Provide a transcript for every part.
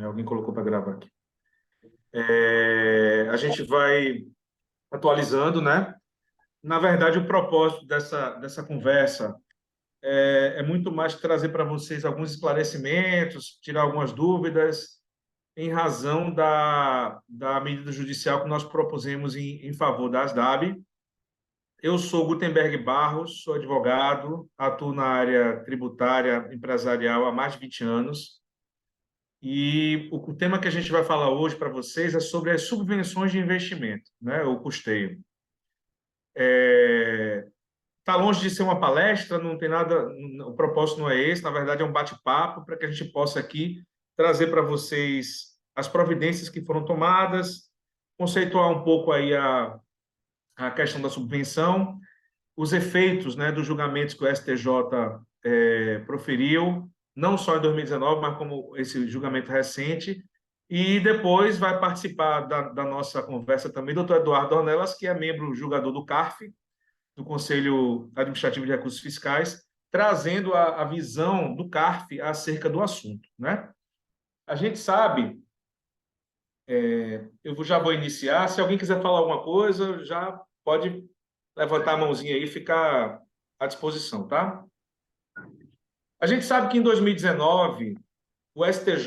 Alguém colocou para gravar aqui. A gente vai atualizando, né? Na verdade, o propósito dessa conversa é muito mais trazer para vocês alguns esclarecimentos, tirar algumas dúvidas, em razão da medida judicial que nós propusemos em favor da ASDAB. Eu sou Gutenberg Barros, sou advogado, atuo na área tributária empresarial há mais de 20 anos. E o tema que a gente vai falar hoje para vocês é sobre as subvenções de investimento, né? O custeio. Está longe de ser uma palestra, não tem nada, o propósito não é esse, na verdade é um bate-papo para que a gente possa aqui trazer para vocês as providências que foram tomadas, conceituar um pouco aí a questão da subvenção, os efeitos, né, dos julgamentos que o STJ proferiu, não só em 2019, mas como esse julgamento recente, e depois vai participar da nossa conversa também o doutor Eduardo Ornelas, que é membro julgador do CARF, do Conselho Administrativo de Recursos Fiscais, trazendo a visão do CARF acerca do assunto, né? A gente sabe, eu já vou iniciar, se alguém quiser falar alguma coisa, já pode levantar a mãozinha aí e ficar à disposição, tá? A gente sabe que em 2019 o STJ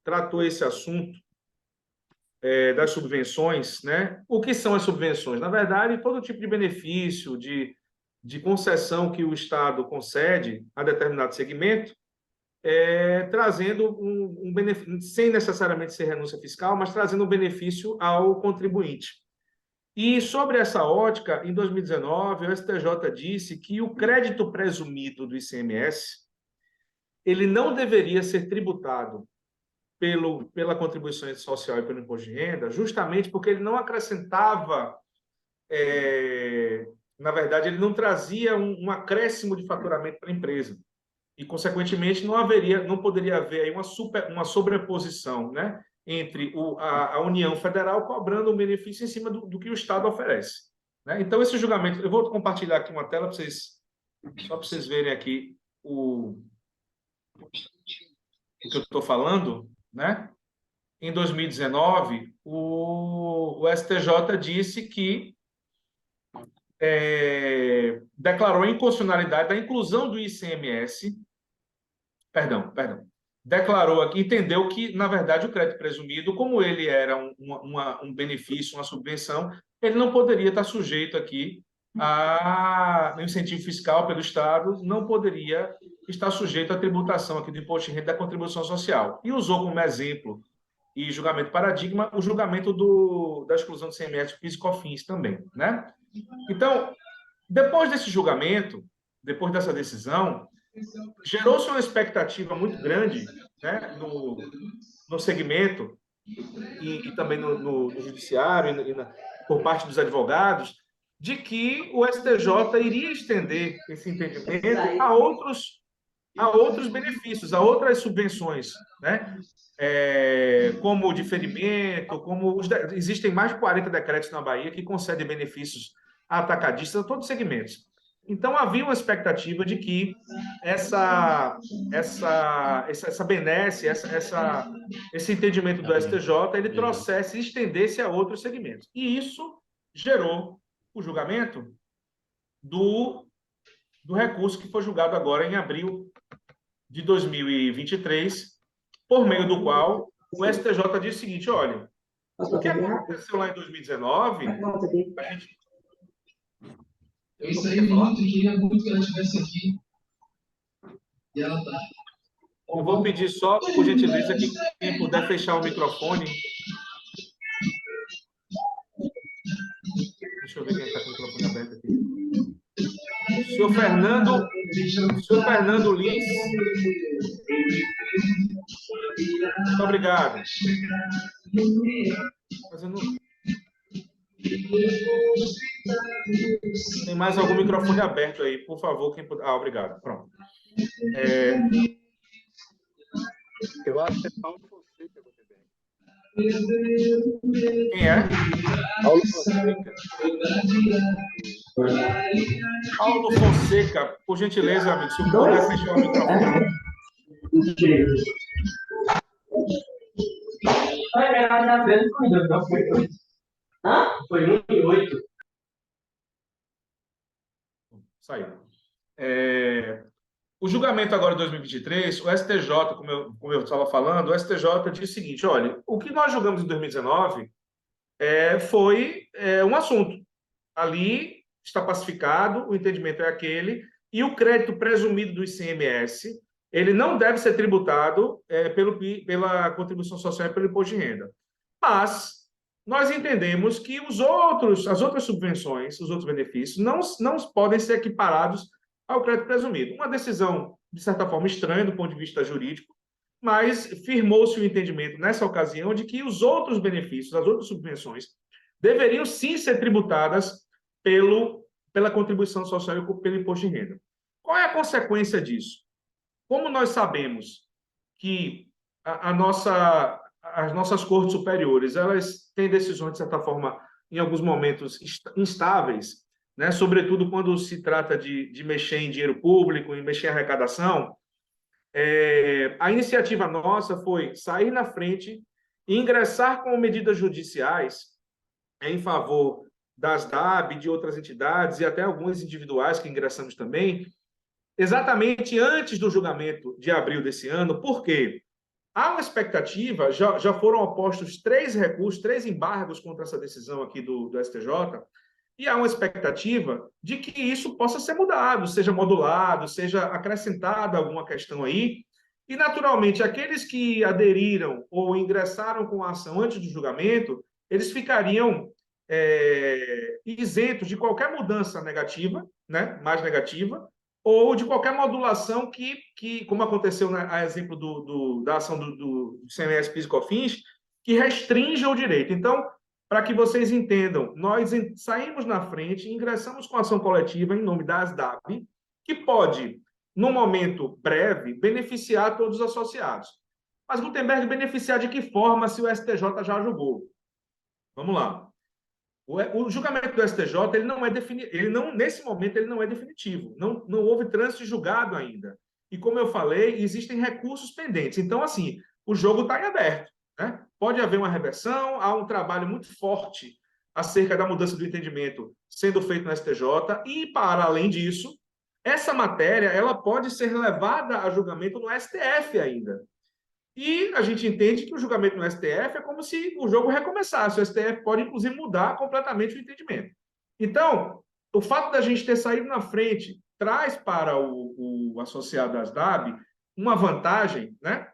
tratou esse assunto das subvenções, né? O que são as subvenções? Na verdade, todo tipo de benefício, de concessão que o Estado concede a determinado segmento, trazendo um benefício, sem necessariamente ser renúncia fiscal, mas trazendo um benefício ao contribuinte. E sobre essa ótica, em 2019, o STJ disse que o crédito presumido do ICMS ele não deveria ser tributado pela contribuição social e pelo imposto de renda, justamente porque ele não acrescentava, na verdade, ele não trazia um acréscimo de faturamento para a empresa. E, consequentemente, não poderia haver aí uma sobreposição, né, entre a União Federal cobrando um benefício em cima do que o Estado oferece, né? Então, esse julgamento, eu vou compartilhar aqui uma tela só para vocês verem aqui o que eu estou falando, né? Em 2019, o STJ disse que declarou a inconstitucionalidade da inclusão do ICMS, declarou aqui, entendeu que, na verdade, o crédito presumido, como ele era um benefício, uma subvenção, ele não poderia estar sujeito aqui a incentivo fiscal pelo Estado, não poderia estar sujeito à tributação aqui do imposto de renda da contribuição social. E usou como exemplo e julgamento paradigma o julgamento da exclusão do ICMS PIS e COFINS também, né? Então, depois desse julgamento, depois dessa decisão, gerou-se uma expectativa muito grande, né, no segmento e também no judiciário por parte dos advogados, de que o STJ iria estender esse entendimento a outros benefícios, a outras subvenções, né? Como o diferimento, existem mais de 40 decretos na Bahia que concedem benefícios a atacadistas a todos os segmentos. Então, havia uma expectativa de que essa benesse, esse entendimento do STJ, ele trouxesse, estendesse a outros segmentos. E isso gerou o julgamento do recurso que foi julgado agora em abril de 2023, por meio do qual o STJ disse o seguinte: olha, o que aconteceu lá em 2019, a gente... Eu estaria muito e queria muito que ela estivesse aqui. E ela está. Eu vou pedir só, por gentileza, que quem puder fechar o microfone. Deixa eu ver quem está com o microfone aberto aqui. Senhor Fernando Lins. Muito obrigado. Tem mais algum microfone aberto aí, por favor, quem puder. Obrigado. Pronto. Eu acho que é Paulo Fonseca. Quem é? Paulo Fonseca. Paulo Fonseca, por gentileza, amigo, se puder fechar o microfone. Foi 1,8. Saiu. O julgamento agora de 2023, o STJ, como eu estava falando, o STJ diz o seguinte: olha, o que nós julgamos em 2019 foi um assunto. Ali está pacificado, o entendimento é aquele, e o crédito presumido do ICMS, ele não deve ser tributado pela contribuição social e pelo imposto de renda. Mas nós entendemos que as outras subvenções, os outros benefícios, não podem ser equiparados ao crédito presumido. Uma decisão, de certa forma, estranha do ponto de vista jurídico, mas firmou-se o entendimento, nessa ocasião, de que os outros benefícios, as outras subvenções, deveriam sim ser tributadas pela contribuição social e pelo imposto de renda. Qual é a consequência disso? Como nós sabemos que as nossas cortes superiores, elas têm decisões, de certa forma, em alguns momentos instáveis, né? Sobretudo quando se trata de mexer em dinheiro público, em mexer em arrecadação, a iniciativa nossa foi sair na frente e ingressar com medidas judiciais em favor das DAB, de outras entidades e até algumas individuais que ingressamos também, exatamente antes do julgamento de abril desse ano. Por quê? Há uma expectativa, já foram opostos 3 recursos, 3 embargos contra essa decisão aqui do STJ, e há uma expectativa de que isso possa ser mudado, seja modulado, seja acrescentada alguma questão aí, e, naturalmente, aqueles que aderiram ou ingressaram com a ação antes do julgamento, eles ficariam isentos de qualquer mudança negativa, né, mais negativa, ou de qualquer modulação que como aconteceu a exemplo da ação do CMS PIS e COFINS, que restringe o direito. Então, para que vocês entendam, nós saímos na frente e ingressamos com ação coletiva em nome da ASDAB, que pode, no momento breve, beneficiar todos os associados. Mas, Gutenberg, beneficiar de que forma se o STJ já julgou? Vamos lá. O julgamento do STJ, nesse momento, ele não é definitivo. Não houve trânsito julgado ainda. E, como eu falei, existem recursos pendentes. Então, assim, o jogo está em aberto, né? Pode haver uma reversão, há um trabalho muito forte acerca da mudança do entendimento sendo feito no STJ, e, para além disso, essa matéria ela pode ser levada a julgamento no STF ainda. E a gente entende que o julgamento no STF é como se o jogo recomeçasse. O STF pode, inclusive, mudar completamente o entendimento. Então, o fato da gente ter saído na frente traz para o associado das DAB uma vantagem, né?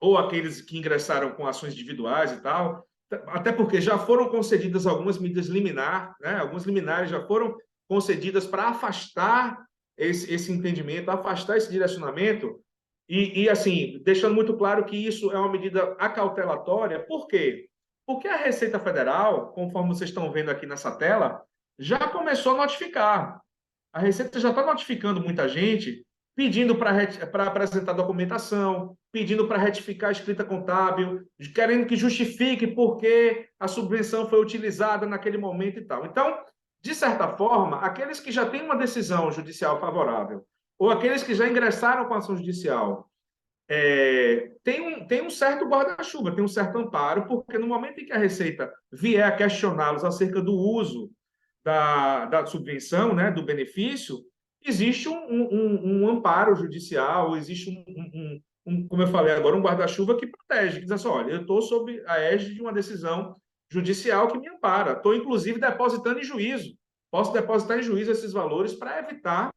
Ou aqueles que ingressaram com ações individuais e tal, até porque já foram concedidas algumas medidas liminar, né? Algumas liminares já foram concedidas para afastar esse entendimento, afastar esse direcionamento, e assim, deixando muito claro que isso é uma medida acautelatória. Por quê? Porque a Receita Federal, conforme vocês estão vendo aqui nessa tela, já começou a notificar. A Receita já está notificando muita gente, pedindo para apresentar documentação, pedindo para retificar a escrita contábil, querendo que justifique por que a subvenção foi utilizada naquele momento e tal. Então, de certa forma, aqueles que já têm uma decisão judicial favorável, ou aqueles que já ingressaram com a ação judicial, tem um certo guarda-chuva, tem um certo amparo, porque no momento em que a Receita vier a questioná-los acerca do uso da subvenção, né, do benefício, existe um amparo judicial, existe como eu falei agora, um guarda-chuva que protege, que diz assim: olha, eu estou sob a égide de uma decisão judicial que me ampara, estou, inclusive, depositando em juízo, posso depositar em juízo esses valores para evitar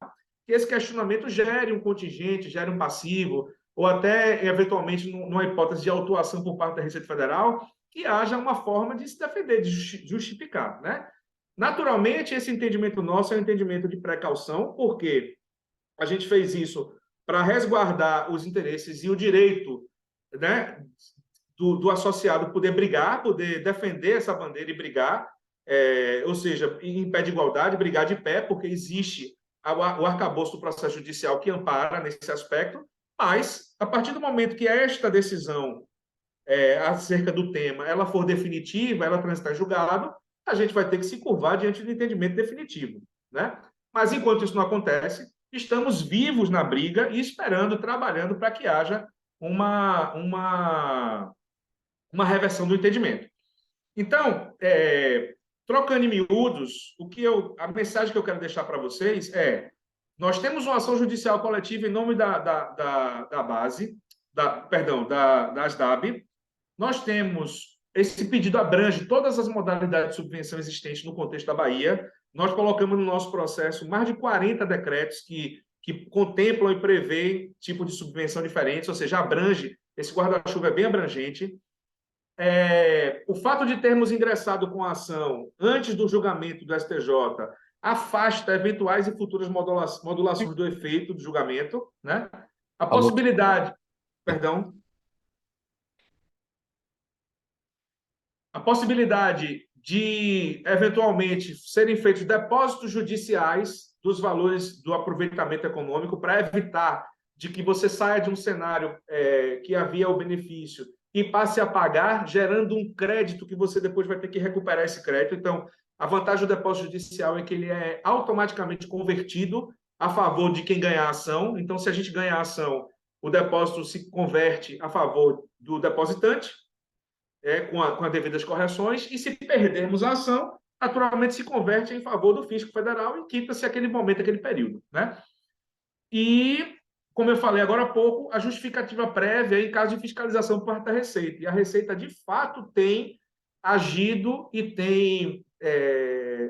que esse questionamento gere um contingente, gere um passivo, ou até, eventualmente, numa hipótese de autuação por parte da Receita Federal, que haja uma forma de se defender, de justificar, né? Naturalmente, esse entendimento nosso é um entendimento de precaução, porque a gente fez isso para resguardar os interesses e o direito, né, do associado poder brigar, poder defender essa bandeira e brigar, ou seja, em pé de igualdade, brigar de pé, porque existe o arcabouço do processo judicial que ampara nesse aspecto, mas, a partir do momento que esta decisão acerca do tema ela for definitiva, ela transitar em julgado, a gente vai ter que se curvar diante do entendimento definitivo, né? Mas, enquanto isso não acontece, estamos vivos na briga e esperando, trabalhando para que haja uma reversão do entendimento. Então, trocando em miúdos, a mensagem que eu quero deixar para vocês é: nós temos uma ação judicial coletiva em nome da base, da ASDAB. Nós temos, esse pedido abrange todas as modalidades de subvenção existentes no contexto da Bahia. Nós colocamos no nosso processo mais de 40 decretos que contemplam e prevêem tipo de subvenção diferentes, ou seja, abrange, esse guarda-chuva é bem abrangente. O fato de termos ingressado com a ação antes do julgamento do STJ afasta eventuais e futuras modulações do efeito do julgamento, né? A possibilidade, perdão, a possibilidade de, eventualmente, serem feitos depósitos judiciais dos valores do aproveitamento econômico para evitar de que você saia de um cenário que havia o benefício e passe a pagar, gerando um crédito que você depois vai ter que recuperar esse crédito. Então, a vantagem do depósito judicial é que ele é automaticamente convertido a favor de quem ganhar a ação. Então, se a gente ganhar a ação, o depósito se converte a favor do depositante, com as devidas correções, e se perdermos a ação, naturalmente se converte em favor do fisco federal e quita-se aquele momento, aquele período, né? E, como eu falei agora há pouco, a justificativa prévia em caso de fiscalização por parte da Receita. E a Receita, de fato, tem agido e tem,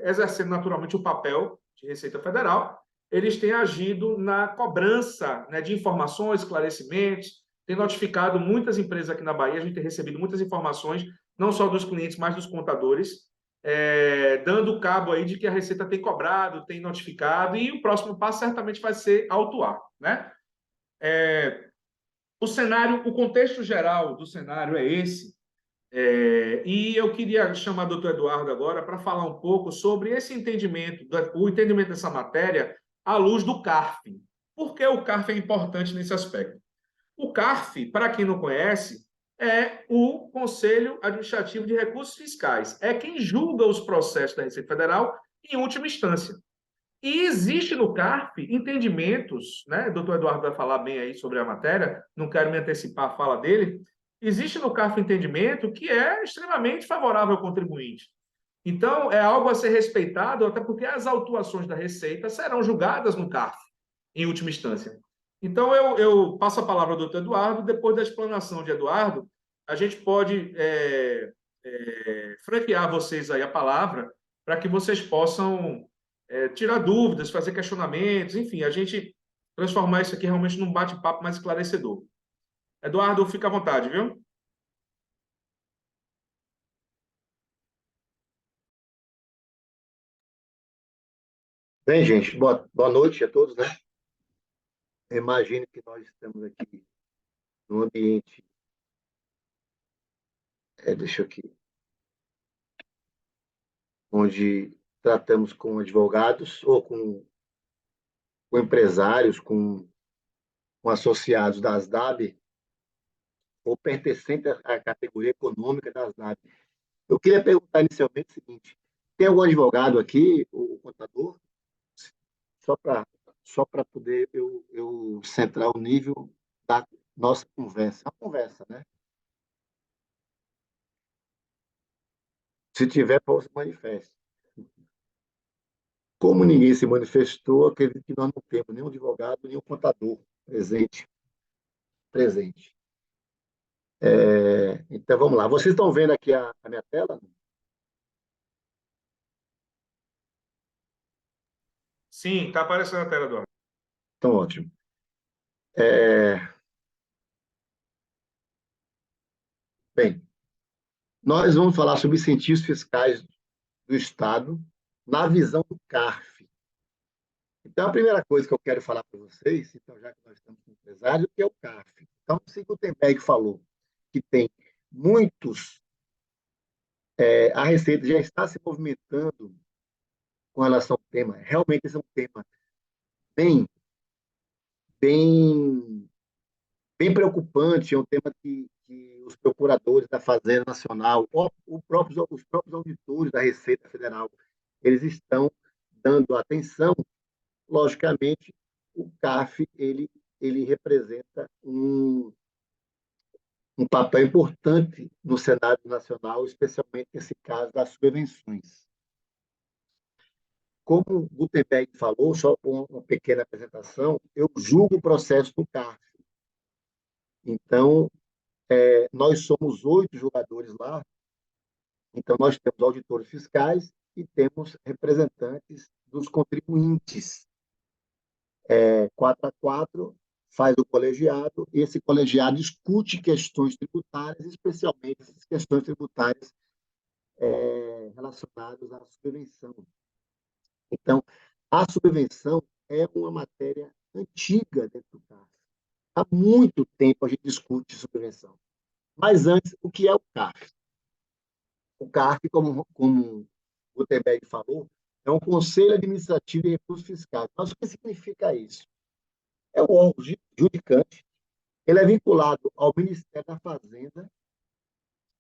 exercendo naturalmente o papel de Receita Federal, eles têm agido na cobrança, né, de informações, esclarecimentos, tem notificado muitas empresas aqui na Bahia, a gente tem recebido muitas informações, não só dos clientes, mas dos contadores, dando cabo aí de que a Receita tem cobrado, tem notificado, e o próximo passo certamente vai ser autuar, né? O contexto geral do cenário é esse, e eu queria chamar o doutor Eduardo agora para falar um pouco sobre esse entendimento, o entendimento dessa matéria à luz do CARF. Por que o CARF é importante nesse aspecto? O CARF, para quem não conhece, é o Conselho Administrativo de Recursos Fiscais. É quem julga os processos da Receita Federal em última instância. E existe no CARF entendimentos, né? O doutor Eduardo vai falar bem aí sobre a matéria, não quero me antecipar a fala dele. Existe no CARF entendimento que é extremamente favorável ao contribuinte. Então, é algo a ser respeitado, até porque as autuações da Receita serão julgadas no CARF, em última instância. Então, eu passo a palavra ao doutor Eduardo. Depois da explanação de Eduardo, a gente pode franquear vocês aí a palavra para que vocês possam tirar dúvidas, fazer questionamentos, enfim, a gente transformar isso aqui realmente num bate-papo mais esclarecedor. Eduardo, fica à vontade, viu? Bem, gente, boa noite a todos, né? Eu imagino que nós estamos aqui num ambiente, deixa eu aqui, onde tratamos com advogados ou com empresários, com associados da ASDAB ou pertencentes à categoria econômica da ASDAB. Eu queria perguntar inicialmente o seguinte: tem algum advogado aqui, o contador, só para poder eu centrar o nível da nossa conversa? Uma conversa, né? Se tiver, por favor, se manifeste. Como ninguém se manifestou, acredito que nós não temos nenhum advogado, nenhum contador presente. Então, vamos lá. Vocês estão vendo aqui a minha tela? Sim, está aparecendo na tela, Eduardo. Então, ótimo. Bem, nós vamos falar sobre incentivos fiscais do Estado na visão do CARF. Então, a primeira coisa que eu quero falar para vocês, então, já que nós estamos com empresário, que é o CARF. Então, o que o Gutenberg falou, que tem muitos, a Receita já está se movimentando com relação ao tema. Realmente, esse é um tema bem, bem, bem preocupante, é um tema que os procuradores da Fazenda Nacional, os próprios auditores da Receita Federal, eles estão dando atenção. Logicamente, o CARF ele representa um papel importante no cenário nacional, especialmente nesse caso das subvenções. Como o Gutenberg falou, só com uma pequena apresentação, eu julgo o processo do CARF. Então, nós somos 8 jogadores lá, então nós temos auditores fiscais e temos representantes dos contribuintes. 4 a 4 faz o colegiado, e esse colegiado discute questões tributárias, especialmente essas questões tributárias relacionadas à subvenção. Então, a subvenção é uma matéria antiga dentro do CARF. Há muito tempo a gente discute subvenção. Mas antes, o que é o CARF? O CARF, como o Gutenberg falou, é um Conselho Administrativo de Recursos Fiscais. Mas o que significa isso? É um órgão judicante, ele é vinculado ao Ministério da Fazenda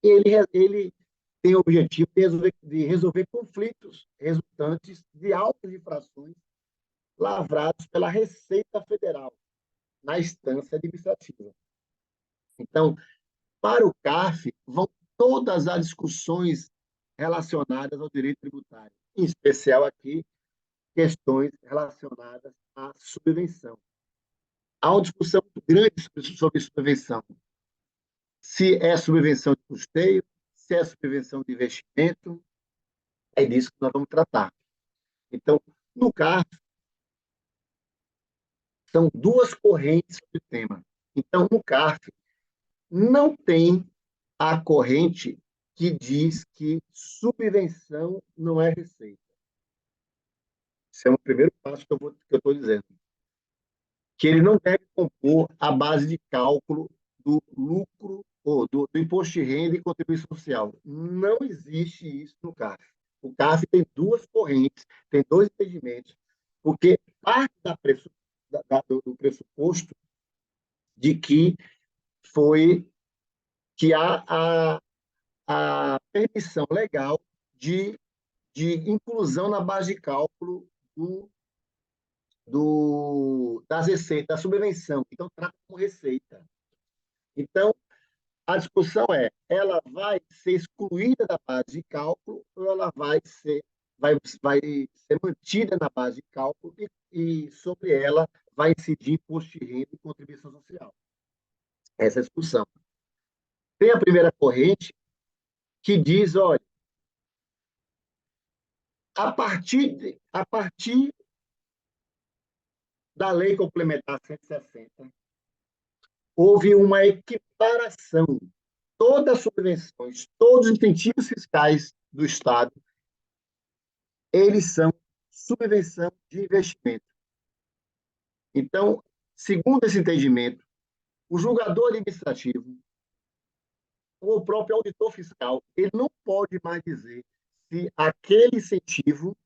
e ele tem o objetivo de resolver conflitos resultantes de altas infrações lavrados pela Receita Federal na instância administrativa. Então, para o CARF, vão todas as discussões relacionadas ao direito tributário, em especial aqui, questões relacionadas à subvenção. Há uma discussão muito grande sobre subvenção. Se é subvenção de custeio, se é subvenção de investimento, é disso que nós vamos tratar. Então, no CARF, são 2 correntes sobre o tema. Então, no CARF, não tem a corrente que diz que subvenção não é receita. Esse é o primeiro passo que eu estou dizendo. Que ele não deve compor a base de cálculo do lucro ou do imposto de renda e contribuição social. Não existe isso no CARF. O CARF tem 2 correntes, tem 2 entendimentos, porque parte do pressuposto de que há a permissão legal de inclusão na base de cálculo das receitas, da subvenção. Então, trata como receita. Então, a discussão ela vai ser excluída da base de cálculo ou ela vai ser mantida na base de cálculo e sobre ela vai incidir imposto de renda e contribuição social. Essa é a discussão. Tem a primeira corrente que diz, olha, a partir da Lei Complementar 160, houve uma equiparação. Todas as subvenções, todos os incentivos fiscais do Estado, eles são subvenção de investimento. Então, segundo esse entendimento, o julgador administrativo ou o próprio auditor fiscal, ele não pode mais dizer se aquele incentivo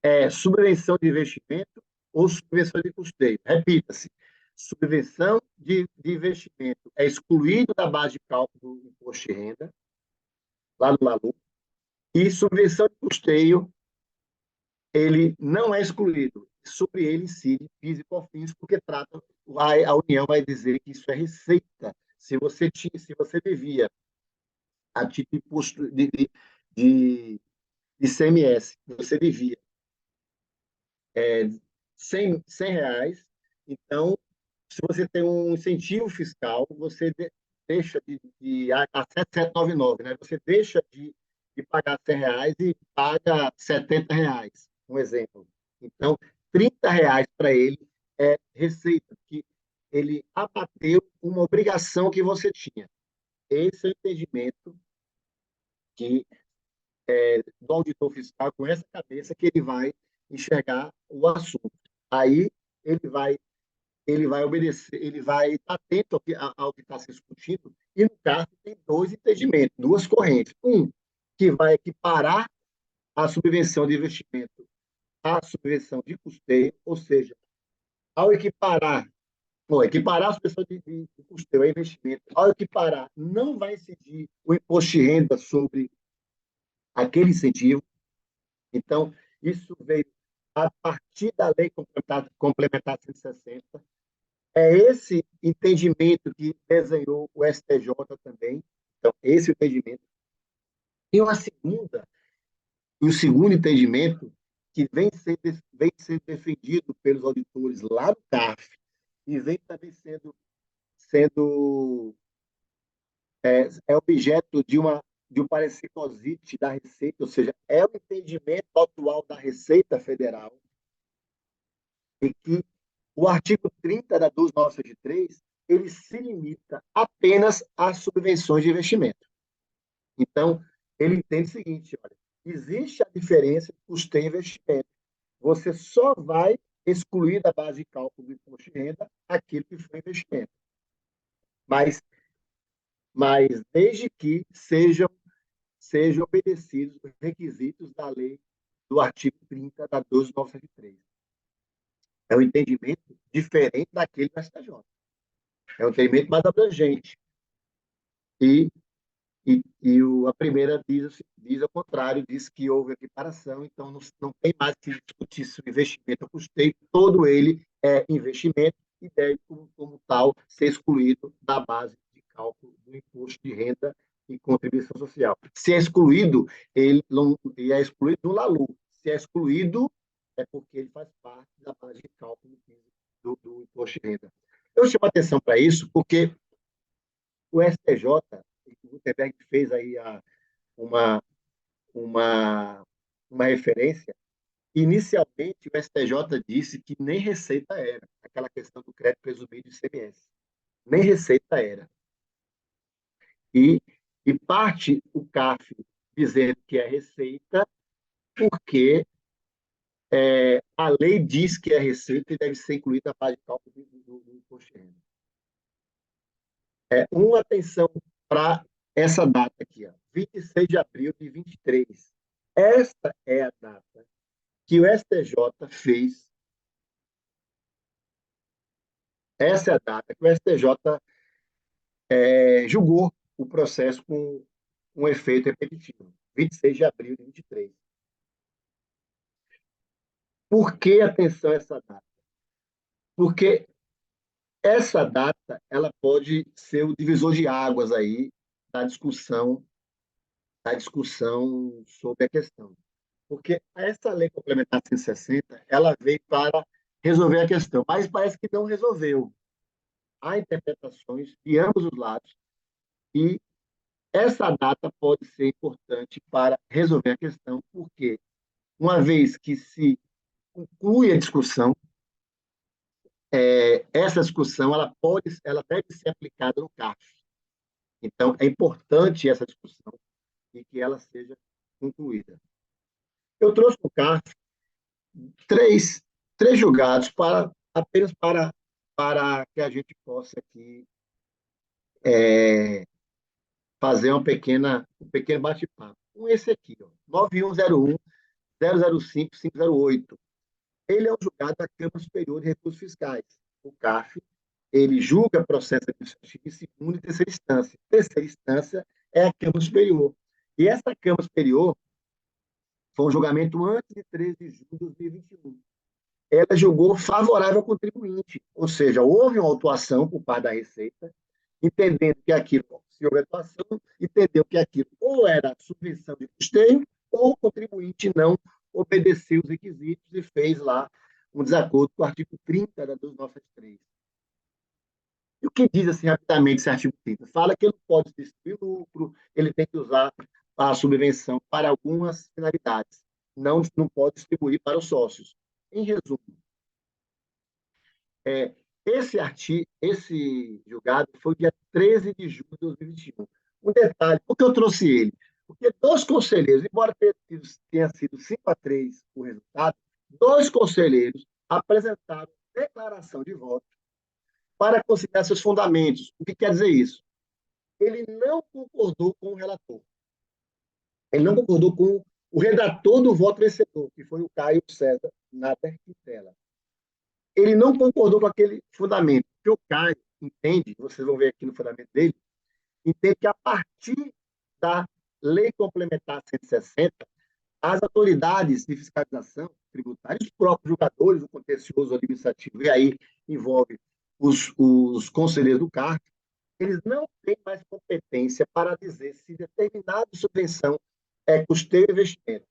é subvenção de investimento ou subvenção de custeio. Repita-se, subvenção de investimento é excluído da base de cálculo do imposto de renda, lá no LALU, e subvenção de custeio, ele não é excluído. Sobre ele incide PIS e COFINS, porque a União vai dizer que isso é receita. Se você devia a título de imposto de ICMS, você devia 100 reais, então, se você tem um incentivo fiscal, você deixa a 7799, né? Você deixa de pagar 100 reais e paga 70 reais, um exemplo. Então, 30 reais para ele é receita, que ele abateu uma obrigação que você tinha. Esse é o entendimento do auditor fiscal, com essa cabeça que ele vai enxergar o assunto. Aí ele vai obedecer, ele vai estar atento ao que está se discutindo, e no caso tem 2 entendimentos, 2 correntes. Que vai equiparar a subvenção de investimento à subvenção de custeio, ou seja, ao equiparar a subvenção de custeio a investimento, ao equiparar, não vai incidir o imposto de renda sobre aquele incentivo. Então, isso veio a partir da Lei Complementar 160, É esse entendimento que desenhou o STJ também. Então, esse entendimento. E o segundo entendimento, que vem sendo defendido pelos auditores lá do CARF e vem também sendo objeto de um parecer COSIT da Receita, ou seja, é o entendimento atual da Receita Federal, e que o artigo 30 da 12963 ele se limita apenas às subvenções de investimento. Então, ele entende o seguinte, olha, existe a diferença entre custeio e investimento. Você só vai excluir da base de cálculo do imposto de renda aquilo que foi investimento. Mas desde que sejam obedecidos os requisitos da lei do artigo 30 da 12963. É um entendimento diferente daquele do STJ. É um entendimento mais abrangente. E a primeira diz ao contrário, diz que houve equiparação, então não tem mais que discutir se o investimento ou custeio, todo ele é investimento e deve, como tal, ser excluído da base de cálculo do imposto de renda e contribuição social. Se é excluído, ele é excluído no LALU. Se é excluído, é porque ele faz parte da base de cálculo do imposto de renda. Eu chamo a atenção para isso porque o STJ, o Gutenberg fez aí uma, uma, uma referência. Inicialmente, o STJ disse que nem receita era, aquela questão do crédito presumido de ICMS. Nem receita era. E parte o CAF dizendo que é receita, porque a lei diz que é receita e deve ser incluída na base de cálculo do imposto de renda. Uma atenção para essa data aqui, ó, 26 de abril de 23. Esta é a data que o STJ fez. Essa é a data que o STJ julgou o processo com um efeito repetitivo, 26 de abril de 23. Por que atenção a essa data? Porque essa data ela pode ser o divisor de águas aí da discussão sobre a questão. Porque essa lei complementar 160, ela veio para resolver a questão, mas parece que não resolveu. Há interpretações de ambos os lados e essa data pode ser importante para resolver a questão, porque uma vez que se conclui a discussão, essa discussão ela deve ser aplicada no CAF. Então, é importante essa discussão e que ela seja concluída. Eu trouxe no CAF três julgados apenas para que a gente possa aqui fazer um pequeno bate-papo. Esse aqui, ó, 9101-005-508. Ele é um julgado da Câmara Superior de Recursos Fiscais, o CAF. Ele julga processo administrativo em segunda e terceira instância. Terceira instância é a Câmara Superior. E essa Câmara Superior foi um julgamento antes de 13 de julho de 2021. Ela julgou favorável ao contribuinte, ou seja, houve uma autuação por parte da Receita, entendendo que aquilo, se houve atuação, entendeu que aquilo ou era subvenção de custeio, ou o contribuinte não obedeceu os requisitos e fez lá um desacordo com o artigo 30 da 12963. E o que diz, assim, rapidamente, esse artigo 30? Fala que ele não pode distribuir lucro, ele tem que usar a subvenção para algumas finalidades, não pode distribuir para os sócios. Em resumo, esse julgado foi dia 13 de julho de 2021. Um detalhe, por que eu trouxe ele? Porque dois conselheiros, embora tenha sido 5-3 o resultado, dois conselheiros apresentaram declaração de voto para considerar seus fundamentos. O que quer dizer isso? Ele não concordou com o relator. Ele não concordou com o redator do voto vencedor, que foi o Caio César Nader Quintela. Ele não concordou com aquele fundamento, porque o Caio entende, vocês vão ver aqui no fundamento dele, entende que a partir da Lei Complementar 160, as autoridades de fiscalização tributária, os próprios julgadores, o contencioso administrativo, e aí envolve os conselheiros do CARF, eles não têm mais competência para dizer se determinada subvenção é custeio ou investimento.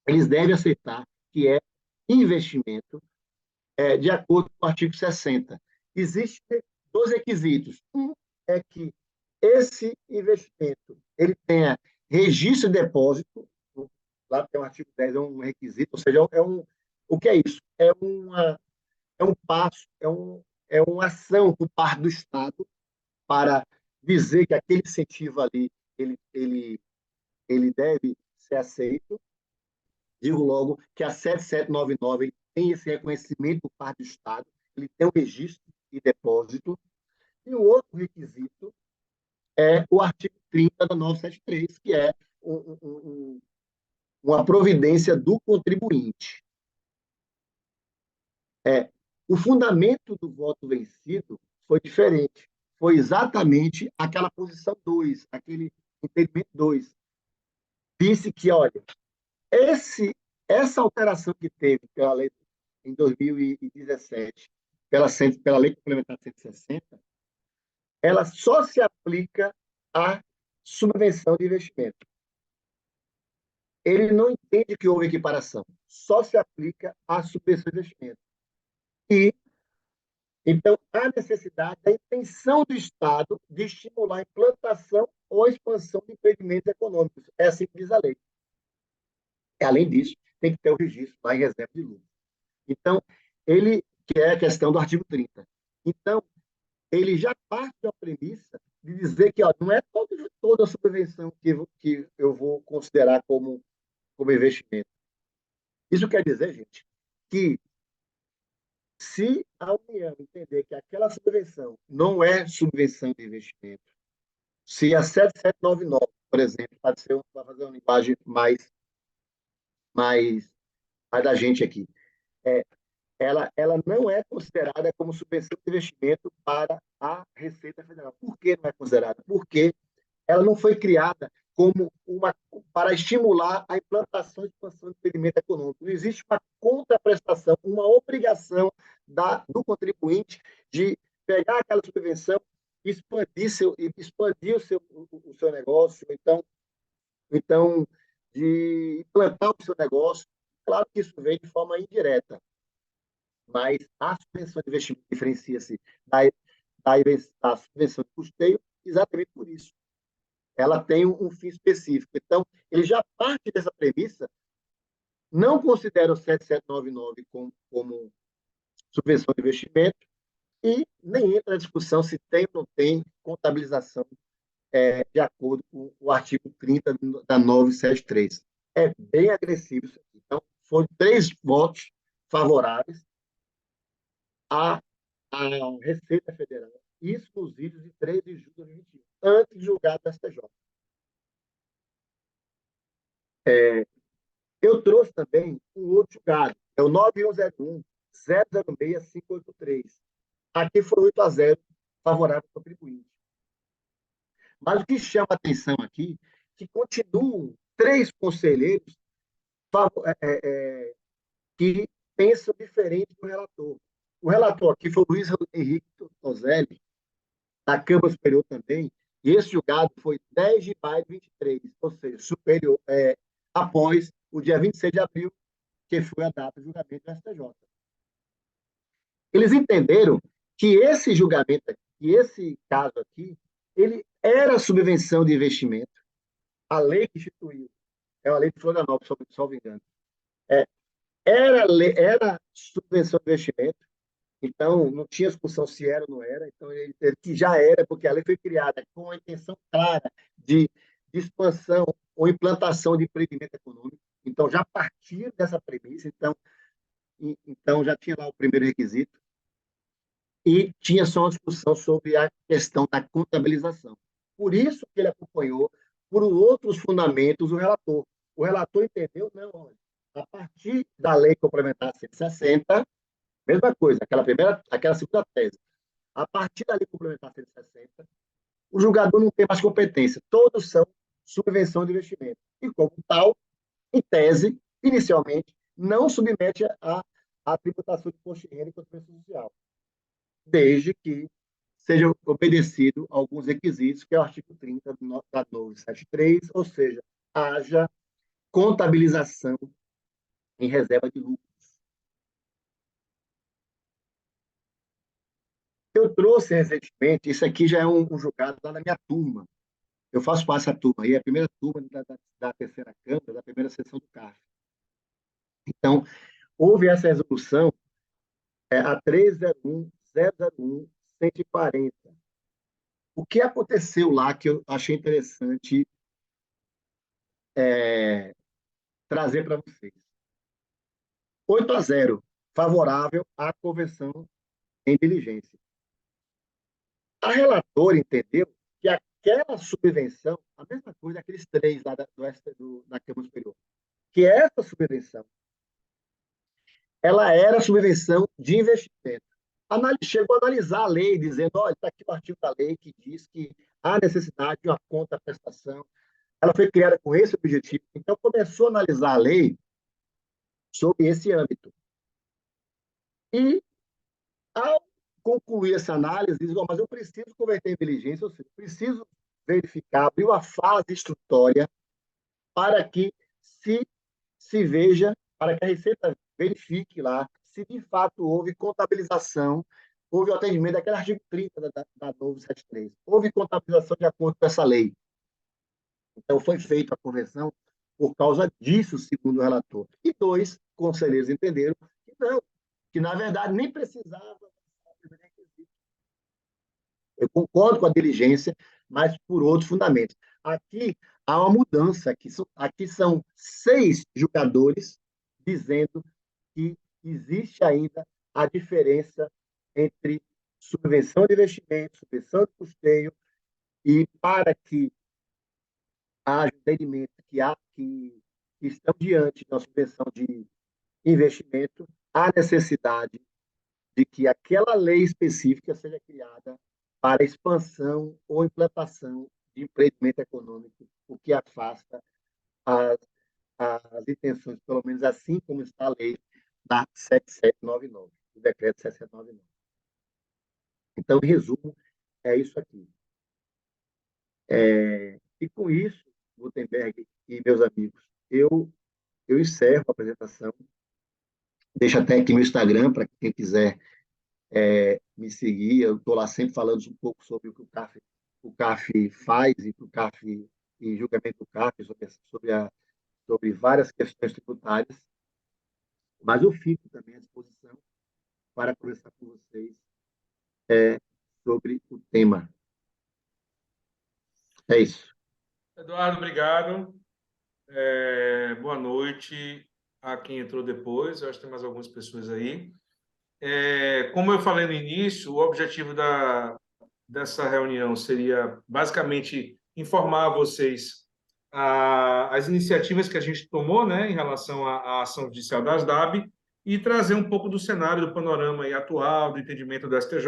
Eles devem aceitar que é investimento de acordo com o artigo 60. Existem dois requisitos. Um é que esse investimento ele tenha registro de depósito, lá tem o artigo 10, é um requisito, ou seja, o que é isso? É um passo, é uma ação por parte do Estado para dizer que aquele incentivo ali ele deve ser aceito. Digo logo que a 7799 tem esse reconhecimento por parte do Estado, ele tem um registro e depósito. E o outro requisito é o artigo 30 da 973, que é uma providência do contribuinte. O fundamento do voto vencido foi diferente. Foi exatamente aquela posição 2, aquele entendimento 2. Disse que, olha, essa alteração que teve pela lei em 2017, pela lei complementar 160, ela só se aplica à subvenção de investimento. Ele não entende que houve equiparação, só se aplica à subvenção de investimento. E, então, há necessidade da intenção do Estado de estimular a implantação ou a expansão de empreendimentos econômicos. É assim que diz a lei. Além disso, tem que ter o registro lá em reserva de lucro. Então, que é a questão do artigo 30. Então, ele já parte da premissa de dizer que não é toda a subvenção que eu vou considerar como investimento. Isso quer dizer, gente, que se a União entender que aquela subvenção não é subvenção de investimento, se a 7799, por exemplo, para fazer uma linguagem mais da gente aqui, ela não é considerada como subvenção de investimento para a Receita Federal. Por que não é considerada? Porque ela não foi criada para estimular a implantação e expansão do empreendimento econômico. Não existe uma contraprestação, uma obrigação do contribuinte de pegar aquela subvenção e expandir o seu negócio, então de implantar o seu negócio. Claro que isso vem de forma indireta, mas a subvenção de investimento diferencia-se da subvenção de custeio exatamente por isso. Ela tem um fim específico. Então, ele já parte dessa premissa, não considera o 7799 como subvenção de investimento e nem entra na discussão se tem ou não tem contabilização de acordo com o artigo 30 da 973. É bem agressivo isso aqui. Então, foram 3 votos favoráveis à Receita Federal, isso nos vídeos de 3 de julho de 2021, antes de julgar do STJ. Eu trouxe também um outro julgado, é o 9101-006-583. Aqui foi 8-0 favorável ao contribuinte. Mas o que chama a atenção aqui é que continuam 3 conselheiros que pensam diferente do relator. O relator aqui foi o Luiz Henrique Toselli, da Câmara Superior também, e esse julgado foi 10 de maio de 23, ou seja, superior, após o dia 26 de abril, que foi a data do julgamento do STJ. Eles entenderam que esse julgamento, esse caso aqui, ele era subvenção de investimento. A lei que instituiu, é uma lei de Florianópolis, se não me engano, era subvenção de investimento. Então, não tinha discussão se era ou não era. Então, ele que já era, porque a lei foi criada com a intenção clara de expansão ou implantação de empreendimento econômico. Então, já partia dessa premissa. Então, já tinha lá o primeiro requisito. E tinha só uma discussão sobre a questão da contabilização. Por isso que ele acompanhou, por outros fundamentos, o relator. O relator entendeu, não, olha, a partir da lei complementar 160, mesma coisa, aquela segunda tese. A partir da lei complementar 160, o julgador não tem mais competência. Todos são subvenção de investimento. E, como tal, em tese, inicialmente, não submete à tributação de imposto de renda e contribuição social. desde que seja obedecido alguns requisitos, que é o artigo 30 da 973, ou seja, haja contabilização em reserva de lucro. Eu trouxe recentemente, isso aqui já é um julgado lá na minha turma. Eu faço parte dessa turma aí, é a primeira turma da terceira Câmara, da primeira sessão do CARF. Então, houve essa resolução, a 301.001.140. O que aconteceu lá que eu achei interessante trazer para vocês? 8-0, favorável à convenção em diligência. A relatora entendeu que aquela subvenção, a mesma coisa daqueles três lá da Câmara Superior, que essa subvenção, ela era subvenção de investimento. Chegou a analisar a lei, dizendo, olha, está aqui o artigo da lei que diz que há necessidade de uma conta-prestação. Ela foi criada com esse objetivo. Então, começou a analisar a lei sobre esse âmbito. E, ao concluir essa análise, diz, mas eu preciso converter em diligência, ou seja, preciso verificar, abrir uma fase instrutória para que se veja, para que a Receita verifique lá se de fato houve contabilização, houve o atendimento daquele artigo 30 da 973. Houve contabilização de acordo com essa lei. Então, foi feita a convenção por causa disso, segundo o relator. E dois conselheiros entenderam que não, que na verdade nem precisava. Eu concordo com a diligência, mas por outros fundamentos. Aqui há uma mudança, aqui são 6 julgadores dizendo que existe ainda a diferença entre subvenção de investimento, subvenção de custeio, e para que haja entendimento que estão diante de uma subvenção de investimento, há necessidade de que aquela lei específica seja criada para expansão ou implantação de empreendimento econômico, o que afasta as, as intenções, pelo menos assim como está a lei da 7799, o decreto 7799. Então, em resumo, é isso aqui. E com isso, Gutenberg e meus amigos, eu encerro a apresentação. Deixo até aqui meu Instagram para quem quiser me seguir. Eu estou lá sempre falando um pouco sobre o que o CAF faz e o CAF e julgamento do CAF sobre várias questões tributárias. Mas eu fico também à disposição para conversar com vocês sobre o tema. É isso. Eduardo, obrigado. Boa noite a quem entrou depois. Eu acho que tem mais algumas pessoas aí. Como eu falei no início, o objetivo dessa reunião seria basicamente informar vocês as iniciativas que a gente tomou, né, em relação à ação judicial das DAB e trazer um pouco do cenário, do panorama aí atual, do entendimento do STJ,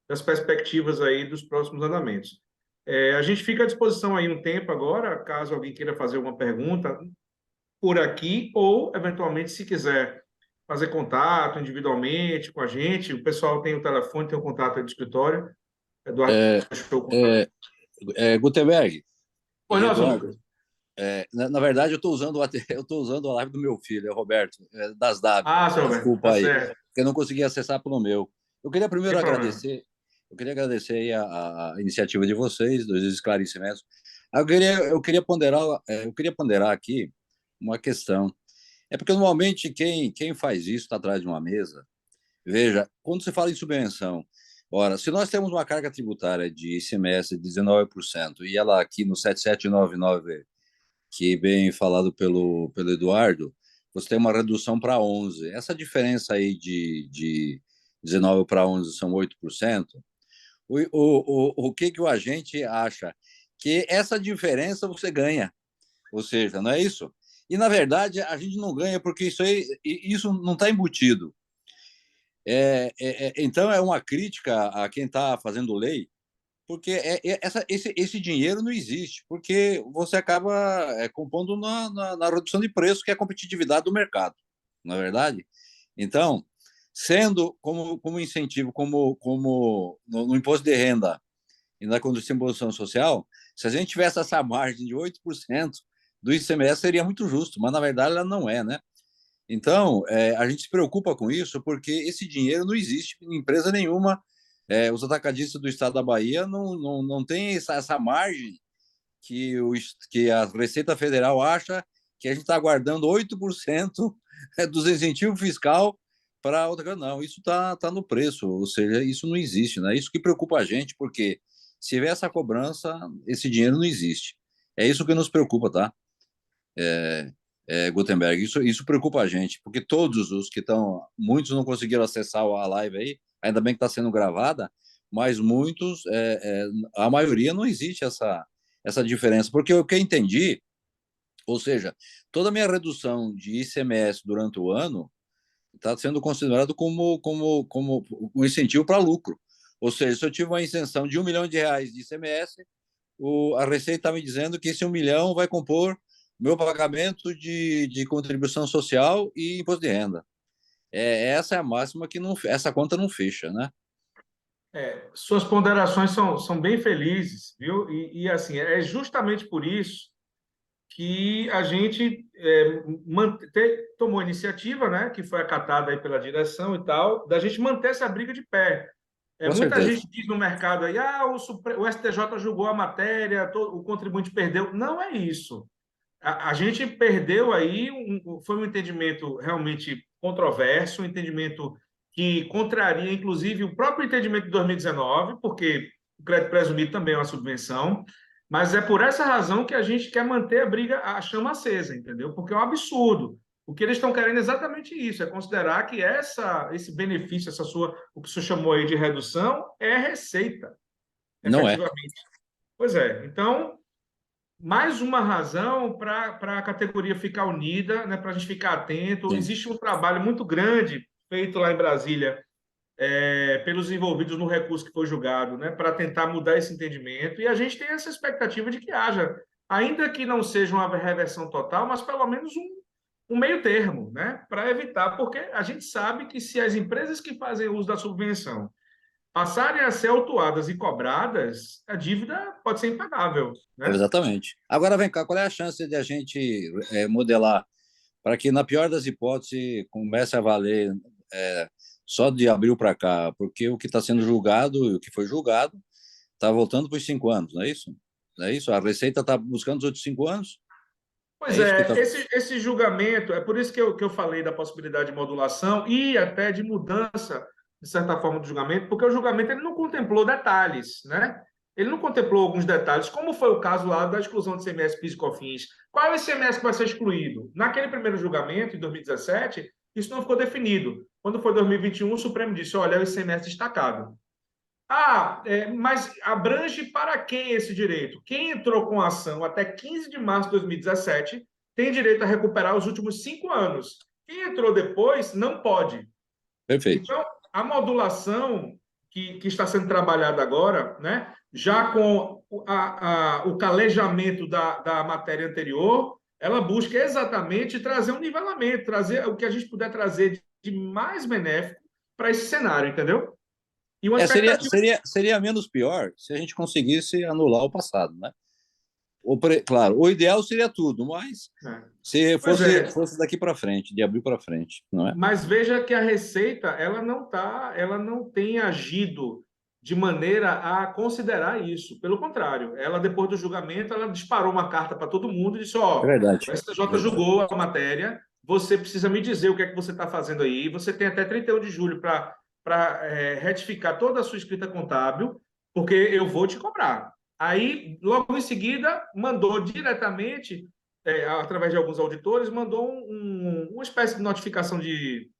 das perspectivas aí dos próximos andamentos. A gente fica à disposição aí um tempo agora, caso alguém queira fazer alguma pergunta por aqui, ou, eventualmente, se quiser fazer contato individualmente com a gente, o pessoal tem o telefone, tem o contato aí do escritório. Eduardo, deixou o contato. Gutenberg Pois e não, Eduardo, na verdade, eu estou usando a live do meu filho, Roberto, das DAB. Seu Roberto, Desculpa tá aí, certo. porque eu não consegui acessar pelo meu. Eu queria primeiro Sem problema. agradecer, aí a iniciativa de vocês, dos esclarecimentos. Eu queria ponderar aqui uma questão. É porque normalmente quem faz isso está atrás de uma mesa. Veja, quando se fala em subvenção, ora, se nós temos uma carga tributária de ICMS de 19% e ela aqui no 7799, que bem falado pelo Eduardo, você tem uma redução para 11%. Essa diferença aí de 19 para 11 são 8%. O que o agente acha? Que essa diferença você ganha, ou seja, não é isso? E, na verdade, a gente não ganha porque isso não está embutido. Então, é uma crítica a quem está fazendo lei, porque esse dinheiro não existe, porque você acaba compondo na redução de preço, que é a competitividade do mercado, não é verdade? Então, sendo como incentivo, como no imposto de renda e na contribuição social, se a gente tivesse essa margem de 8% do ICMS, seria muito justo, mas na verdade ela não é, né? Então, a gente se preocupa com isso porque esse dinheiro não existe em empresa nenhuma. Os atacadistas do estado da Bahia não tem essa margem que a Receita Federal acha que a gente está guardando 8% dos incentivos fiscal para outra coisa. Não, isso tá no preço, ou seja, isso não existe, né? Isso que preocupa a gente, porque se tiver essa cobrança, esse dinheiro não existe. É isso que nos preocupa, tá? Gutenberg, isso preocupa a gente, porque todos os que estão, muitos não conseguiram acessar a live aí, ainda bem que está sendo gravada, mas muitos, a maioria não existe essa diferença, porque o que eu entendi, ou seja, toda a minha redução de ICMS durante o ano está sendo considerado como um incentivo para lucro. Ou seja, se eu tive uma isenção de R$ 1 milhão de ICMS, a Receita está me dizendo que esse 1 milhão vai compor meu pagamento de contribuição social e imposto de renda. Essa é a máxima que não, essa conta não fecha, né? Suas ponderações são bem felizes, viu? Assim, é justamente por isso que a gente tomou a iniciativa, né, que foi acatada aí pela direção e tal, da gente manter essa briga de pé. Com Muita certeza. gente diz no mercado aí, o STJ julgou a matéria, o contribuinte perdeu. Não é isso. A gente perdeu aí, foi um entendimento realmente controverso, um entendimento que contraria, inclusive, o próprio entendimento de 2019, porque o crédito presumido também é uma subvenção, mas é por essa razão que a gente quer manter a briga, a chama acesa, entendeu? Porque é um absurdo. O que eles estão querendo é exatamente isso, é considerar que esse benefício, o que o senhor chamou aí de redução, é receita, Não é. efetivamente. Pois é, então mais uma razão para a categoria ficar unida, né, para a gente ficar atento. Sim. Existe um trabalho muito grande feito lá em Brasília pelos envolvidos no recurso que foi julgado, né, para tentar mudar esse entendimento. E a gente tem essa expectativa de que haja, ainda que não seja uma reversão total, mas pelo menos um meio termo, né, para evitar, porque a gente sabe que se as empresas que fazem uso da subvenção passarem a ser autuadas e cobradas, a dívida pode ser impagável, né? Exatamente. Agora vem cá, qual é a chance de a gente modelar para que, na pior das hipóteses, comece a valer só de abril para cá? Porque o que está sendo julgado e o que foi julgado está voltando para os 5 anos, não é isso? Não é isso? A Receita está buscando os outros 5 anos? Pois Isso que é, está. esse julgamento, é por isso que eu falei da possibilidade de modulação e até de mudança, de certa forma, do julgamento, porque o julgamento ele não contemplou detalhes, né? Ele não contemplou alguns detalhes, como foi o caso lá da exclusão de ICMS, PIS e COFINS. Qual é o ICMS que vai ser excluído? Naquele primeiro julgamento, em 2017, isso não ficou definido. Quando foi 2021, o Supremo disse, olha, é o ICMS destacado. Mas abrange para quem esse direito? Quem entrou com a ação até 15 de março de 2017 tem direito a recuperar os últimos 5 anos. Quem entrou depois não pode. Perfeito. Então, a modulação que está sendo trabalhada agora, né, já com o calejamento da matéria anterior, ela busca exatamente trazer um nivelamento, trazer o que a gente puder trazer de mais benéfico para esse cenário, entendeu? E uma expectativa. Seria menos pior se a gente conseguisse anular o passado, né? Claro, o ideal seria tudo, mas se fosse daqui para frente, de abril para frente, não é? Mas veja que a Receita ela não tem agido de maneira a considerar isso. Pelo contrário, ela depois do julgamento ela disparou uma carta para todo mundo e disse: É ó, verdade. o STJ julgou a matéria, você precisa me dizer o que é que você está fazendo aí. Você tem até 31 de julho para retificar toda a sua escrita contábil, porque eu vou te cobrar. Aí, logo em seguida, mandou diretamente através de alguns auditores, mandou uma espécie de notificação de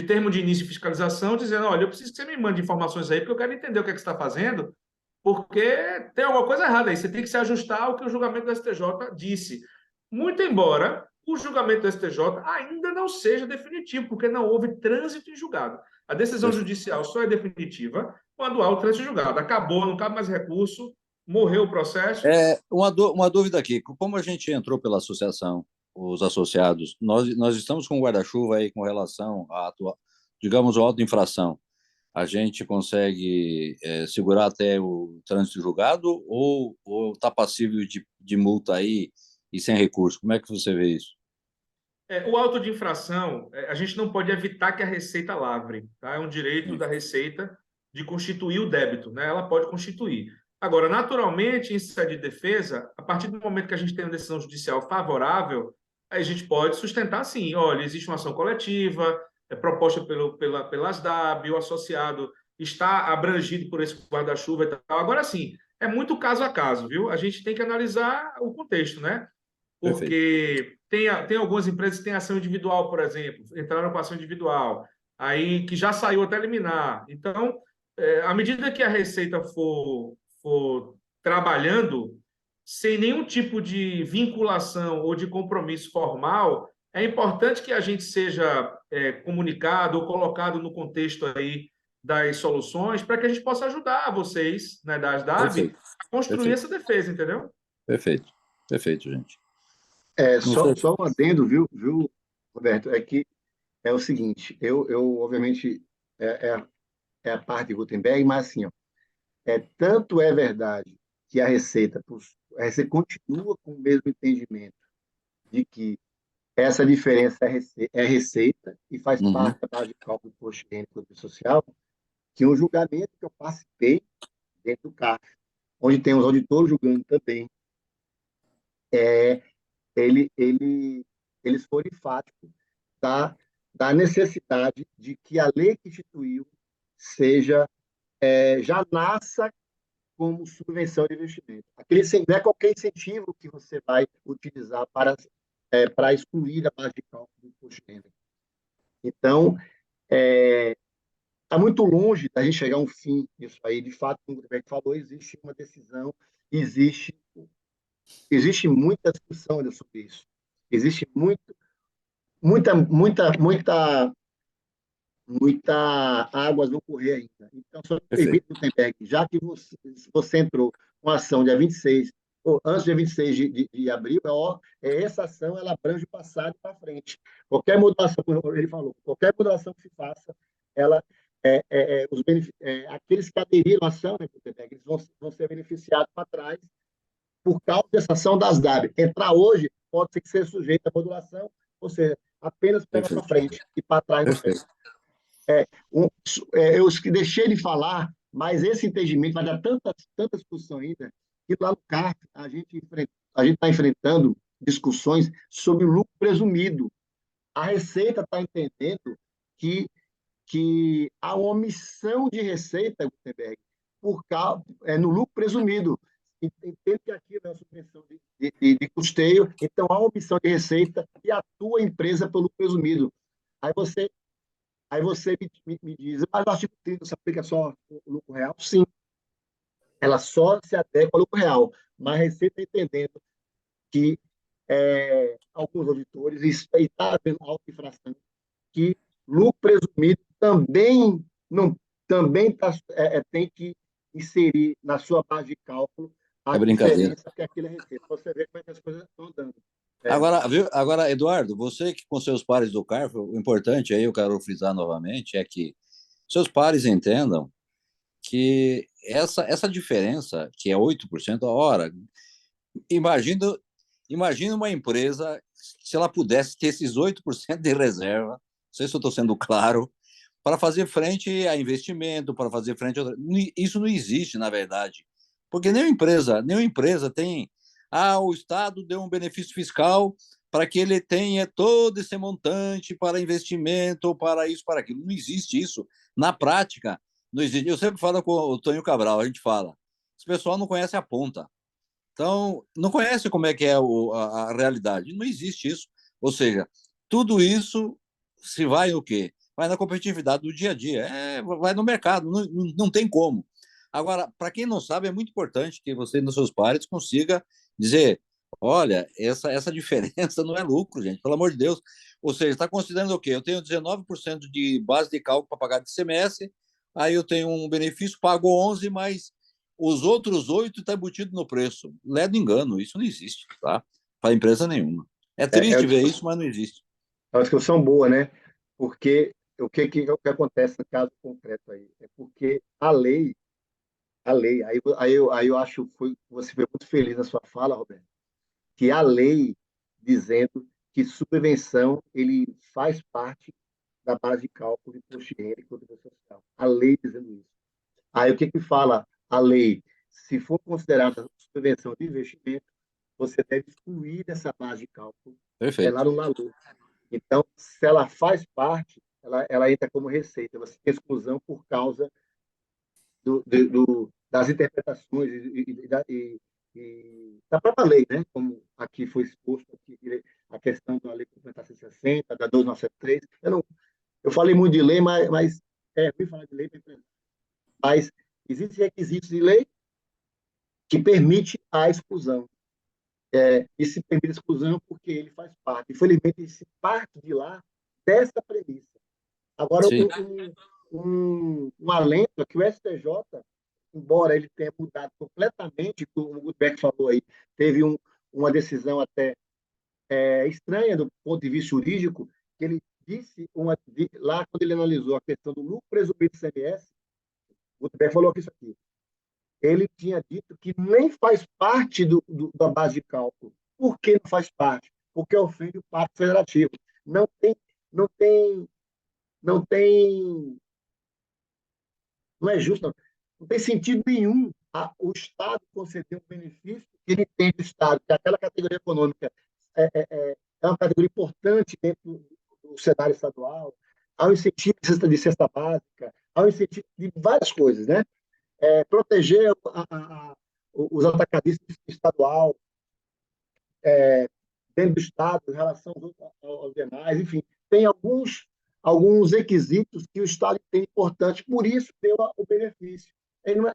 termo de início de fiscalização, dizendo, olha, eu preciso que você me mande informações aí, porque eu quero entender o que é que você está fazendo, porque tem alguma coisa errada aí, você tem que se ajustar ao que o julgamento do STJ disse. Muito embora o julgamento do STJ ainda não seja definitivo, porque não houve trânsito em julgado. A decisão judicial só é definitiva quando há o trânsito em julgado. Acabou, não cabe mais recurso, morreu o processo. Uma dúvida aqui, como a gente entrou pela associação, os associados, nós estamos com um guarda-chuva aí com relação à digamos, o auto de infração, a gente consegue segurar até o trânsito julgado ou está passível de multa aí e sem recurso? Como é que você vê isso? O auto de infração, a gente não pode evitar que a Receita lavre, tá? É um direito da Receita de constituir o débito, né? Ela pode constituir. Agora, naturalmente, em sede de defesa, a partir do momento que a gente tem uma decisão judicial favorável, aí a gente pode sustentar sim, olha, existe uma ação coletiva, proposta pela ASDAB, o associado está abrangido por esse guarda-chuva e tal. Agora, sim, é muito caso a caso, viu? A gente tem que analisar o contexto, né? Perfeito. Porque tem algumas empresas que têm ação individual, por exemplo, entraram com ação individual, aí que já saiu até liminar. Então, à medida que a Receita for trabalhando, sem nenhum tipo de vinculação ou de compromisso formal, é importante que a gente seja comunicado ou colocado no contexto aí das soluções para que a gente possa ajudar vocês, né, da ASDAB, Perfeito. a construir Perfeito. essa defesa, entendeu? Perfeito. Perfeito, gente. Não Só, sei. só um adendo, viu, Roberto? É que é o seguinte, eu obviamente, é, é, é a parte de Gutenberg, mas assim, ó, tanto é verdade que a Receita continua com o mesmo entendimento de que essa diferença é receita e faz Uhum. parte da base de cálculo do imposto de renda e contribuição social, que um julgamento que eu participei dentro do CARF, onde tem os auditores julgando também, é, eles foram enfáticos da, da necessidade de que a lei que instituiu seja, já nasça como subvenção de investimento. Não é qualquer incentivo que você vai utilizar para excluir a base de cálculo do imposto de renda. Então, está muito longe da gente chegar a um fim nisso aí. De fato, como o Beck falou, existe uma decisão, existe, existe muita discussão ainda sobre isso. Existe muita águas vão correr ainda. Então, só Perfeito. permite, Gutenberg, já que você entrou com a ação dia 26, ou antes do dia 26 de abril, essa ação ela abrange o passado e para frente. Qualquer modulação, como ele falou, qualquer modulação que se faça, ela, aqueles que aderiram à ação, né, Gutenberg, eles vão ser beneficiados para trás por causa dessa ação das DAB. Entrar hoje pode ser que seja sujeito à modulação, ou seja, apenas pega para Perfeito. frente e para trás não pega. Perfeito. Um, eu deixei de falar, mas esse entendimento vai dar tanta discussão ainda, que lá no CARF a gente está enfrentando discussões sobre o lucro presumido. A Receita está entendendo que há uma omissão de receita, Gutenberg, no lucro presumido. Entende que aqui é uma subvenção de custeio, então há uma omissão de receita e atua a empresa pelo lucro presumido. Aí você me diz, mas o artigo 30 se aplica só o lucro real? Sim, ela só se adequa ao lucro real, mas a Receita está entendendo que alguns auditores, e está havendo auto-infração, que lucro presumido também, não, também tem que inserir na sua base de cálculo a É brincadeira. diferença que aquilo é receita. Você vê como é que as coisas estão andando. Agora, viu? Agora, Eduardo, você que com seus pares do CARF, o importante aí, eu quero frisar novamente, é que seus pares entendam que essa diferença, que é 8% a hora, imagina, imagina uma empresa, se ela pudesse ter esses 8% de reserva, não sei se eu estou sendo claro, para fazer frente a investimento, para fazer frente a... Isso não existe, na verdade. Porque nenhuma empresa tem... o Estado deu um benefício fiscal para que ele tenha todo esse montante para investimento, ou para isso, para aquilo. Não existe isso. Na prática, não existe. Eu sempre falo com o Tonho Cabral, a gente fala, esse pessoal não conhece a ponta. Então, não conhece como é que é a realidade. Não existe isso. Ou seja, tudo isso se vai no quê? Vai na competitividade do dia a dia. Vai no mercado, não tem como. Agora, para quem não sabe, é muito importante que você, nos seus pares, consiga dizer, olha, essa diferença não é lucro, gente, pelo amor de Deus. Ou seja, está considerando o quê? Eu tenho 19% de base de cálculo para pagar de ICMS, aí eu tenho um benefício, pago 11, mas os outros 8 estão embutidos no preço. Ledo engano, isso não existe, tá? Para empresa nenhuma. É É, é, triste ver isso, mas não existe. uma discussão boa, né? Porque o que acontece no caso concreto aí? É porque aí eu acho que você foi muito feliz na sua fala, Roberto, que a lei dizendo que subvenção ele faz parte da base de cálculo de imposto de renda e contribuição social. A lei dizendo isso. Aí o que que fala a lei? Se for considerada subvenção de investimento, você deve excluir dessa base de cálculo lá Perfeito. no valor. Então, se ela faz parte, ela entra como receita. Você tem exclusão por causa das interpretações e da própria lei, né? Como aqui foi exposto aqui, a questão da Lei Complementar 160, da 2973. Eu falei muito de lei, mas é ruim falar de lei, mas existem requisitos de lei que permite a exclusão. E se permite a exclusão porque ele faz parte. Infelizmente, ele se parte de lá dessa premissa. Agora, Sim, um alento é que o STJ, embora ele tenha mudado completamente, como o Gutenberg falou aí, teve uma decisão até estranha do ponto de vista jurídico, que ele disse, lá quando ele analisou a questão do lucro presumido do ICMS, o Gutenberg falou isso aqui, ele tinha dito que nem faz parte da base de cálculo. Por que não faz parte? Porque ofende o Pacto Federativo. Não tem, não tem, não tem não é justo, não. Não tem sentido nenhum o Estado conceder um benefício que ele tem do Estado, que aquela categoria econômica é uma categoria importante dentro do cenário estadual, há um incentivo de cesta básica, há um incentivo de várias coisas, né? Proteger os atacadistas estadual, dentro do Estado, em relação aos demais, enfim, tem alguns requisitos que o Estado tem importantes, por isso deu o benefício. Ele não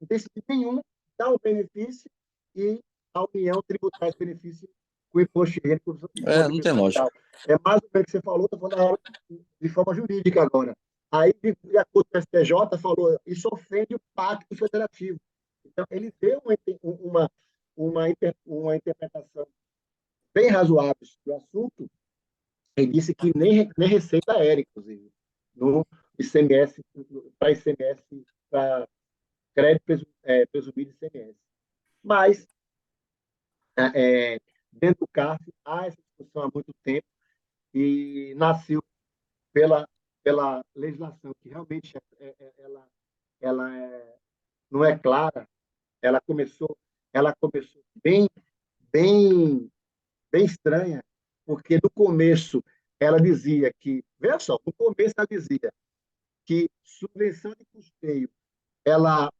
tem sentido nenhum dar o benefício e a União tributar esse benefício com imposto de renda e não tem contribuição lógica. social. É mais ou menos o que você falou, estou falando de forma jurídica agora. Aí, de acordo com o STJ, falou isso ofende o Pacto Federativo. Então, ele deu uma interpretação bem razoável do assunto, ele disse que nem receita era, inclusive, no ICMS, para ICMS, para crédito presumido ICMS. Mas, dentro do CARF, há essa discussão há muito tempo e nasceu pela, pela legislação que realmente ela não é clara, ela começou bem, bem estranha, porque no começo ela dizia que, veja só, no começo ela dizia que subvenção de custeio ela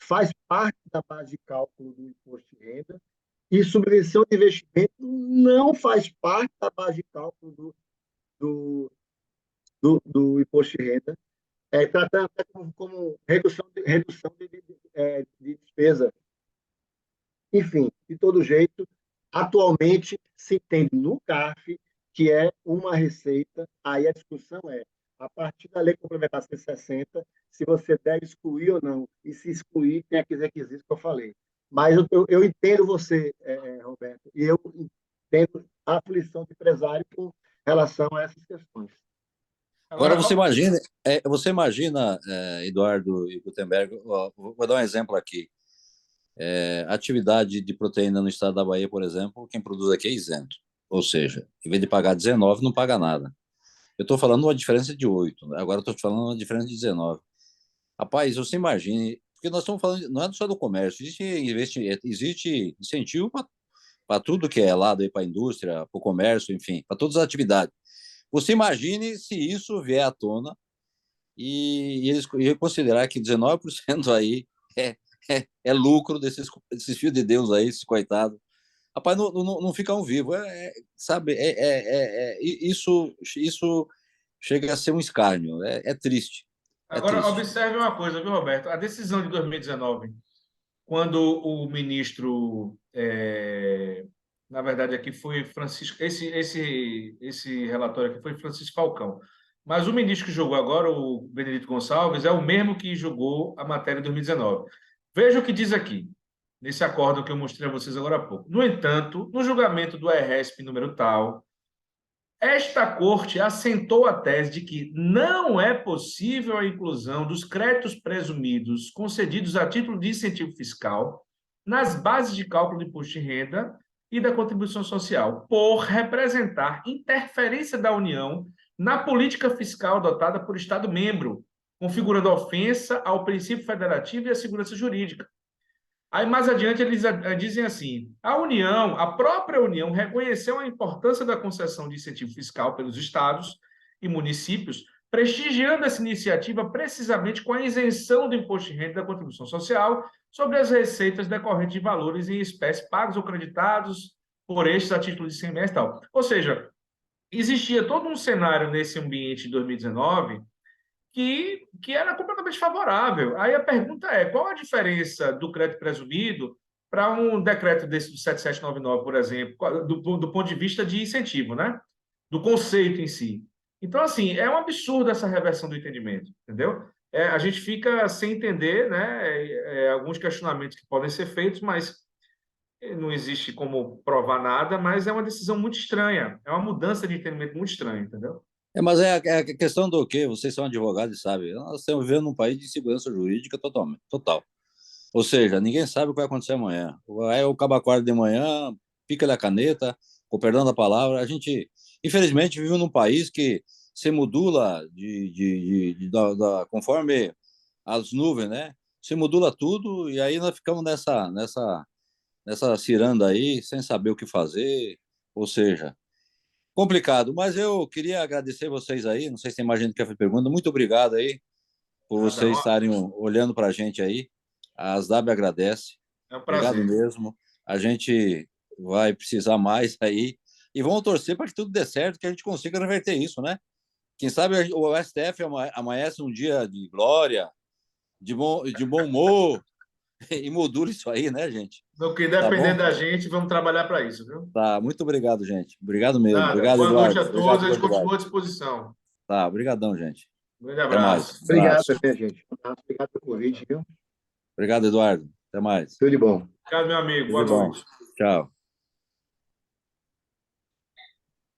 faz parte da base de cálculo do imposto de renda e subvenção de investimento não faz parte da base de cálculo do, do imposto de renda, tratando até como redução de despesa. Enfim, de todo jeito, atualmente se entende no CARF que é uma receita, aí a discussão a partir da Lei Complementar 160, se você deve excluir ou não, e se excluir, tem aqueles requisitos que eu falei. Mas eu entendo você, Roberto, e eu entendo a aflição do empresário com relação a essas questões. Agora, Agora, você imagina, Eduardo e Gutenberg, vou dar um exemplo aqui. Atividade de proteína no estado da Bahia, por exemplo, quem produz aqui é isento. Ou seja, em vez de pagar 19, não paga nada. Eu estou falando uma diferença de 8, né? Agora eu estou falando uma diferença de 19. Rapaz, você imagine, porque nós estamos falando, não é só do comércio, existe incentivo para tudo que é lado aí, para a indústria, para o comércio, enfim, para todas as atividades. Você imagine se isso vier à tona e eles considerar que 19% aí é lucro desses filhos de Deus aí, esses coitados. Rapaz, não ficam vivos. Sabe, isso chega a ser um escárnio. É triste. É agora, triste. observe uma coisa, viu, Roberto? A decisão de 2019, quando o ministro, na verdade, aqui foi Francisco, esse relatório aqui foi Francisco Falcão, mas o ministro que julgou agora, o Benedito Gonçalves, é o mesmo que julgou a matéria de 2019. Veja o que diz aqui, nesse acórdão que eu mostrei a vocês agora há pouco. No entanto, no julgamento do ERESP número tal, Esta corte assentou a tese de que não é possível a inclusão dos créditos presumidos concedidos a título de incentivo fiscal nas bases de cálculo do imposto de renda e da contribuição social, por representar interferência da União na política fiscal adotada por Estado-membro, configurando ofensa ao princípio federativo e à segurança jurídica. Aí, mais adiante, eles dizem assim: a própria União, reconheceu a importância da concessão de incentivo fiscal pelos estados e municípios, prestigiando essa iniciativa precisamente com a isenção do imposto de renda e da contribuição social sobre as receitas decorrentes de valores em espécie pagos ou creditados por estes a título de ICMS e tal. Ou seja, existia todo um cenário nesse ambiente de 2019 que era completamente favorável. Aí a pergunta é: qual a diferença do crédito presumido para um decreto desse do 7799, por exemplo, do ponto de vista de incentivo, né? Do conceito em si. Então, assim, é um absurdo essa reversão do entendimento, entendeu? A gente fica sem entender, né? Alguns questionamentos que podem ser feitos, mas não existe como provar nada, mas é uma decisão muito estranha, é uma mudança de entendimento muito estranha, entendeu? Mas é a questão do quê? Vocês são advogados e sabem. Nós estamos vivendo num país de insegurança jurídica total. Ou seja, ninguém sabe o que vai acontecer amanhã. Aí o cabo acorda de manhã, pica-lhe a caneta, com perdão da palavra. A gente, infelizmente, vive num país que se modula conforme as nuvens, né? Se modula tudo e aí nós ficamos nessa ciranda aí, sem saber o que fazer. Ou seja, complicado. Mas eu queria agradecer vocês aí. Não sei se tem mais gente que quer fazer pergunta. Muito obrigado aí por vocês estarem olhando para a gente aí. A ASDAB agradece. É um prazer. Obrigado mesmo. A gente vai precisar mais aí. E vamos torcer para que tudo dê certo, que a gente consiga reverter isso, né? Quem sabe o STF amanhece um dia de glória, de bom humor, e modula isso aí, né, gente? No que depender da gente, vamos trabalhar para isso, viu? Tá, muito obrigado, gente. Obrigado mesmo. Nada. Obrigado, Boa Eduardo. noite a todos, Obrigado, a gente Eduardo. continua à disposição. Tá, obrigadão, gente. Um grande Até mais. abraço. Obrigado, Abraço. gente. Obrigado pelo convite, viu? Obrigado, Eduardo. Até mais. Tudo de bom. Obrigado, meu amigo. Boa Tudo bom. noite. Tchau.